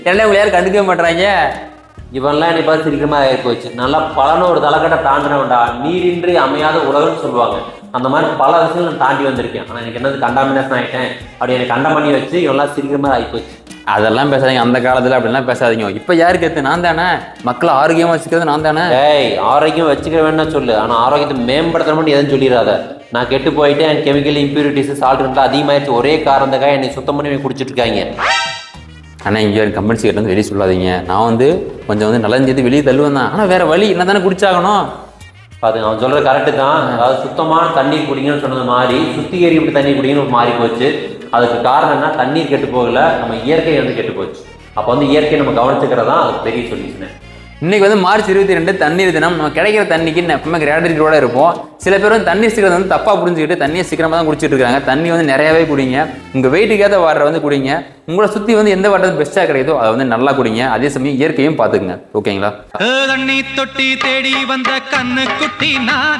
என்ன உங்களை யாரும் கண்டுக்கவே மாட்டாங்க. இவன்லாம் என்னை பார்த்து சீக்கிரமா ஆயிப்போச்சு. நல்லா பலன்னு ஒரு தலைக்கட்டை தாண்டினவன்டா. நீரின்றி அமையாத உலகம்னு சொல்லுவாங்க. அந்த மாதிரி பல விஷயங்கள் நான் தாண்டி வந்திருக்கேன். ஆனால் எனக்கு என்னது கண்டாமினேஷன் ஆகிட்டேன். அப்படி எனக்கு கண்டம் பண்ணி வச்சு இவெல்லாம் சீக்கிரமா ஆகிப்போச்சு. அதெல்லாம் பேசாதீங்க, அந்த காலத்தில் அப்படிலாம் பேசாதீங்க. இப்போ யாருக்கு எடுத்து நான் தானே, மக்களை ஆரோக்கியமாக வச்சுக்கிறது நான் தானே. ஆரோக்கியம் வச்சுக்க வேணும்னு சொல்லு, ஆனால் ஆரோக்கியத்தை மேம்படுத்த மட்டும் எதுவும் சொல்லிடாத. நான் கெட்டு போயிட்டு என் கெமிக்கல் இம்ப்யூரிட்டிஸ் சால்ட்லாம் அதிகமாகிடுச்சு. ஒரே காரணத்துக்காக என்னை சுத்தம் பண்ணி குடிச்சிட்டு இருக்காங்க. ஆனால் இங்கே கம்பெனிஸ் கிட்ட வந்து வெளியே சொல்லாதீங்க. நான் வந்து கொஞ்சம் நலஞ்சது வெளியே தள்ளுவேன் தான். ஆனால் வேற வழி என்ன தானே குடிச்சாகணும். அது அவன் சொல்கிறது கரெக்டு தான். அதாவது சுத்தமான தண்ணீர் குடிங்கன்னு சொன்னது மாதிரி சுத்திகரிப்பு தண்ணீர் குடிங்கன்னு மாறி போச்சு. அதுக்கு காரணம் என்ன, தண்ணீர் கெட்டு போகல, நம்ம இயற்கை வந்து கெட்டு போச்சு. அப்போ வந்து இயற்கையை நம்ம கவனிச்சுக்கிறது தான் அதுக்கு பெரிய சொல்யூஷன். இன்னைக்கு வந்து மார்ச் 22 தண்ணீர் தினம். நம்ம கிடைக்கிற தண்ணிக்கு எப்பவுமே கிராட்டிடியூடோட இருப்போம். சில பேர் வந்து தண்ணீர் சீக்கிரம் வந்து தப்பாக புரிஞ்சுக்கிட்டு தண்ணியை சீக்கிரமாக தான் குடிச்சிட்டு இருக்காங்க. தண்ணி வந்து நிறையவே குடிங்க. உங்கள் வெயிட்டுக்காக வாட்டரை வந்து குடிங்க. உங்களை சுற்றி வந்து எந்த வாட்டர் பெஸ்ட்டாக கிடைக்குதோ அதை வந்து நல்லா குடிங்க. அதே சமயம் இயற்கையும் பார்த்துக்குங்க. ஓகேங்களா? தண்ணி தொட்டி தேடி வந்த கண்ணு குட்டி நான்.